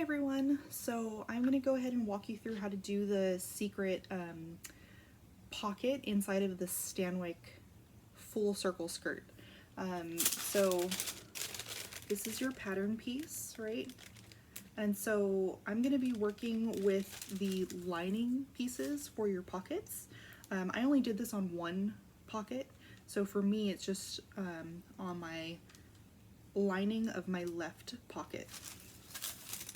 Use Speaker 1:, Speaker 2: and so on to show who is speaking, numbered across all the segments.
Speaker 1: everyone, so I'm going to go ahead and walk you through how to do the secret pocket inside of the Stanwyck full circle skirt. So this is your pattern piece, right? And so I'm going to be working with the lining pieces for your pockets. I only did this on one pocket, so for me it's just on my lining of my left pocket.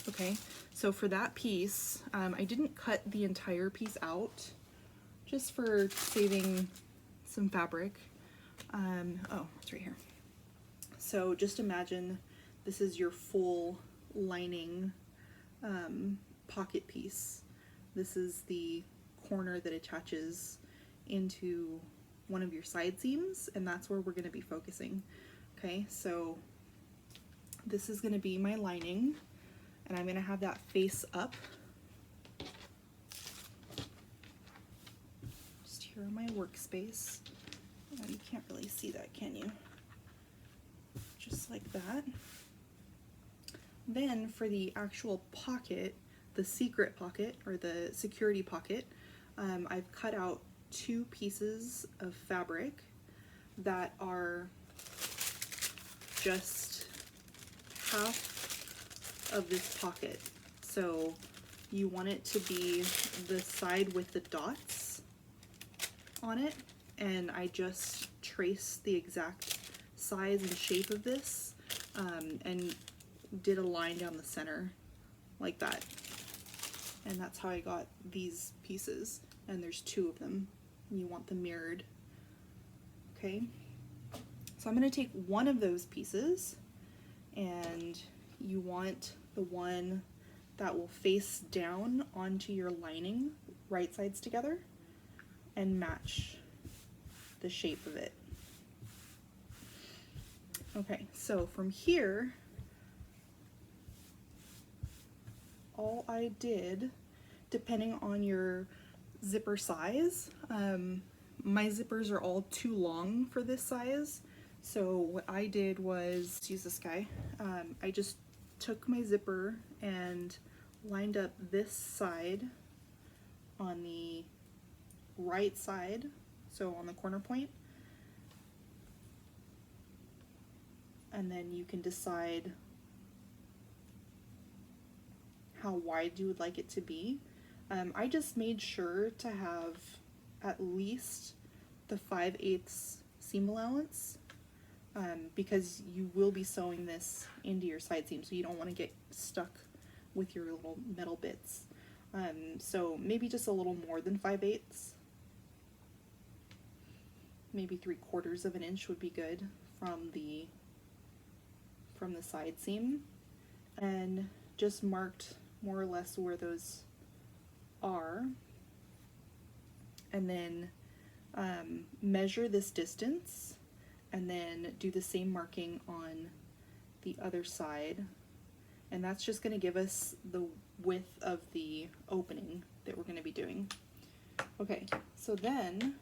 Speaker 1: Okay, so for that piece, I didn't cut the entire piece out just for saving some fabric. Oh, it's right here. So just imagine this is your full lining pocket piece. This is the corner that attaches into one of your side seams, and that's where we're going to be focusing. Okay, so this is going to be my lining, and I'm going to have that face up. Just here on my workspace. Oh, you can't really see that, can you? Just like that. Then for the actual pocket, the secret pocket or the security pocket, I've cut out two pieces of fabric that are just half of this pocket. So you want it to be the side with the dots on it, and I just traced the exact size and shape of this and did a line down the center like that, and that's how I got these pieces, and there's two of them. You want them mirrored. Okay, so I'm going to take one of those pieces, and you want the one that will face down onto your lining, right sides together, and match the shape of it. Okay, so from here, all I did, depending on your zipper size, my zippers are all too long for this size, so what I did was use this guy. I just took my zipper and lined up this side on the right side, so on the corner point, and then you can decide how wide you would like it to be. I just made sure to have at least the 5/8 seam allowance because you will be sewing this into your side seam, so you don't want to get stuck with your little metal bits. So maybe just a little more than 5/8. Maybe 3/4 of an inch would be good from the side seam, and just marked more or less where those are, and then measure this distance, and then do the same marking on the other side, and that's just going to give us the width of the opening that we're going to be doing. Okay, so then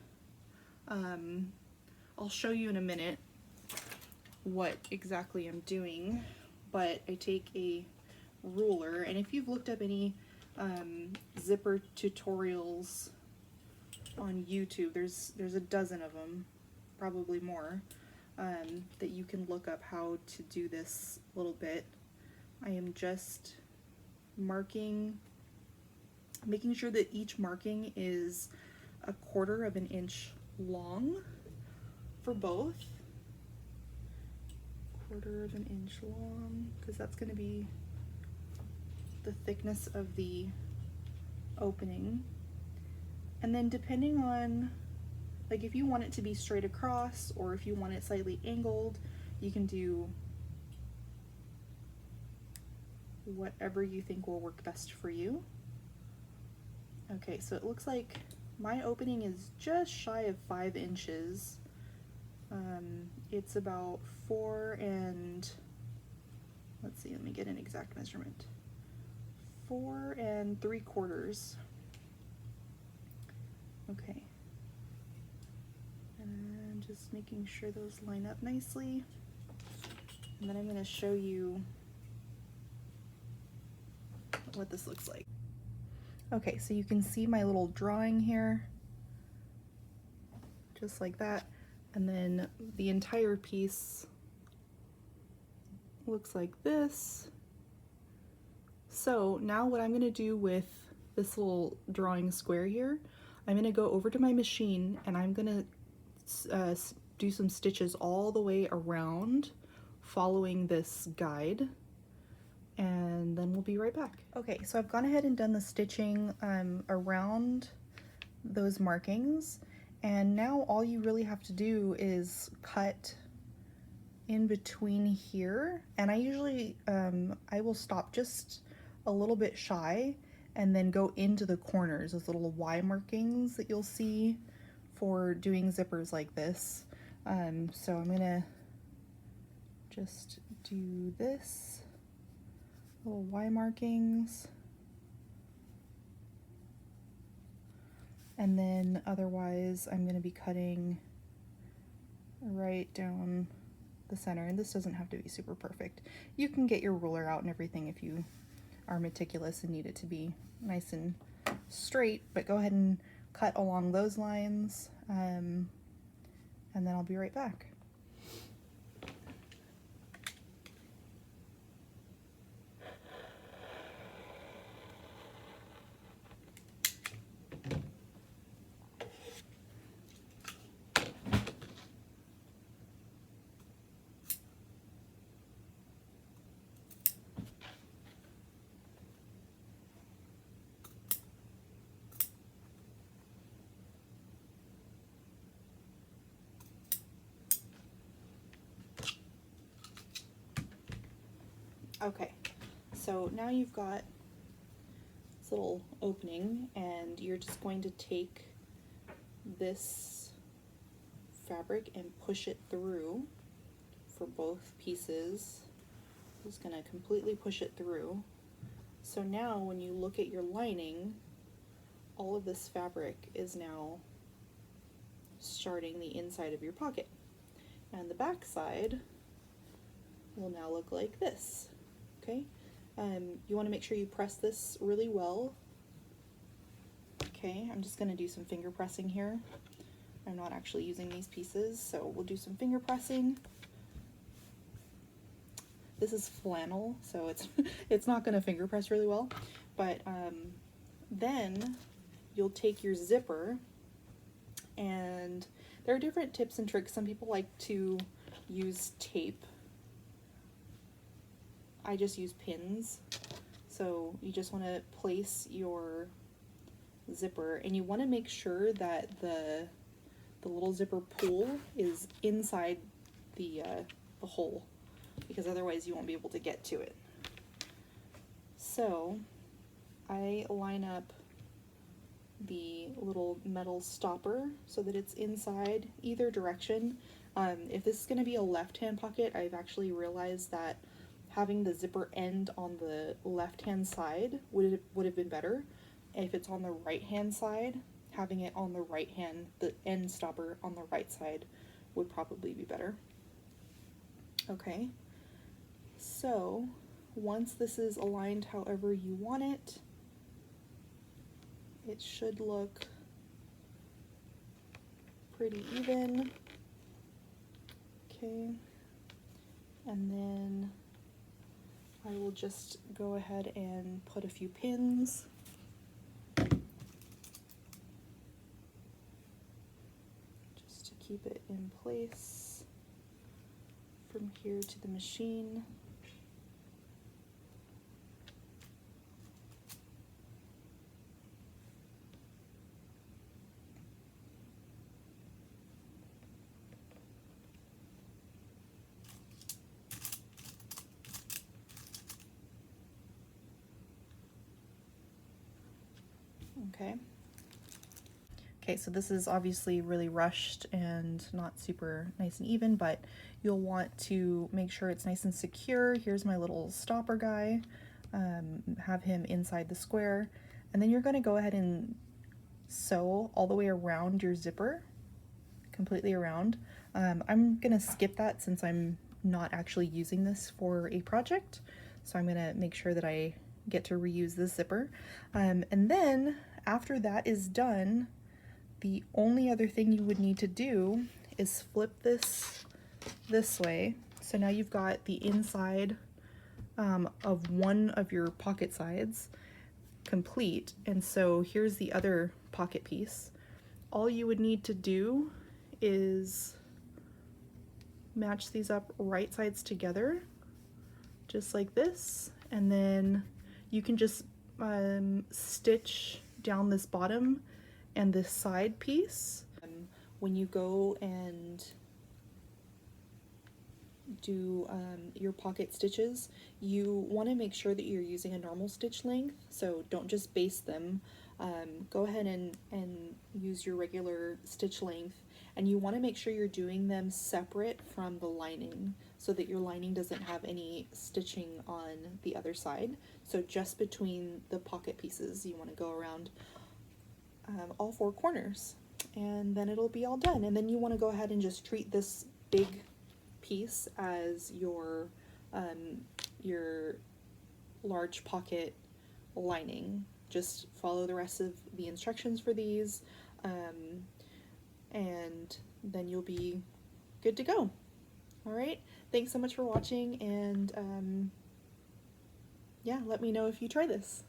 Speaker 1: I'll show you in a minute what exactly I'm doing, but I take a ruler, and if you've looked up any zipper tutorials on YouTube, there's a dozen of them, probably more, that you can look up how to do this little bit. I am just marking, making sure that each marking is 1/4 of an inch long for both. 1/4 of an inch long, because that's going to be the thickness of the opening. And then depending on, like, if you want it to be straight across or if you want it slightly angled, you can do whatever you think will work best for you. Okay, so it looks like my opening is just shy of 5 inches. It's about 4 and, let's see, let me get an exact measurement. 4 3/4. Okay. And just making sure those line up nicely. And then I'm going to show you what this looks like. Okay, so you can see my little drawing here, just like that, and then the entire piece looks like this. So now what I'm going to do with this little drawing square here, I'm going to go over to my machine and I'm going to do some stitches all the way around following this guide, and then we'll be right back. Okay, so I've gone ahead and done the stitching around those markings, and now all you really have to do is cut in between here, and I usually I will stop just a little bit shy and then go into the corners, those little Y markings that you'll see for doing zippers like this. So I'm gonna just do this, little Y markings, and then otherwise I'm gonna be cutting right down the center, and this doesn't have to be super perfect. You can get your ruler out and everything if you are meticulous and need it to be nice and straight, but go ahead and cut along those lines, and then I'll be right back. Okay, so now you've got this little opening, and you're just going to take this fabric and push it through for both pieces. Just gonna completely push it through. So now when you look at your lining, all of this fabric is now starting the inside of your pocket. And the back side will now look like this. Okay, you want to make sure you press this really well. Okay, I'm just going to do some finger pressing here. I'm not actually using these pieces, so we'll do some finger pressing. This is flannel, so it's not going to finger press really well, but then you'll take your zipper, and there are different tips and tricks. Some people like to use tape. I just use pins. So you just want to place your zipper, and you want to make sure that the little zipper pull is inside the hole, because otherwise you won't be able to get to it. So I line up the little metal stopper so that it's inside either direction. If this is going to be a left-hand pocket, I've actually realized that having the zipper end on the left-hand side would have been better. If it's on the right-hand side, having it on the right hand, the end stopper on the right side would probably be better. Okay, so once this is aligned however you want it, it should look pretty even. Okay, and then I will just go ahead and put a few pins. Just to keep it in place from here to the machine. Okay, so this is obviously really rushed and not super nice and even, but you'll want to make sure it's nice and secure. Here's my little stopper guy. Have him inside the square, and then you're going to go ahead and sew all the way around your zipper, completely around. I'm going to skip that since I'm not actually using this for a project, so I'm going to make sure that I get to reuse the zipper. And then after that is done, the only other thing you would need to do is flip this way. So now you've got the inside of one of your pocket sides complete, and so here's the other pocket piece. All you would need to do is match these up right sides together, just like this, and then you can just stitch down this bottom and this side piece. When you go and do your pocket stitches, you want to make sure that you're using a normal stitch length, so don't just baste them. Go ahead and use your regular stitch length, and you want to make sure you're doing them separate from the lining so that your lining doesn't have any stitching on the other side. So just between the pocket pieces, you want to go around all four corners, and then it'll be all done. And then you want to go ahead and just treat this big piece as your large pocket lining. Just follow the rest of the instructions for these, and then you'll be good to go. All right, thanks so much for watching, and yeah, let me know if you try this.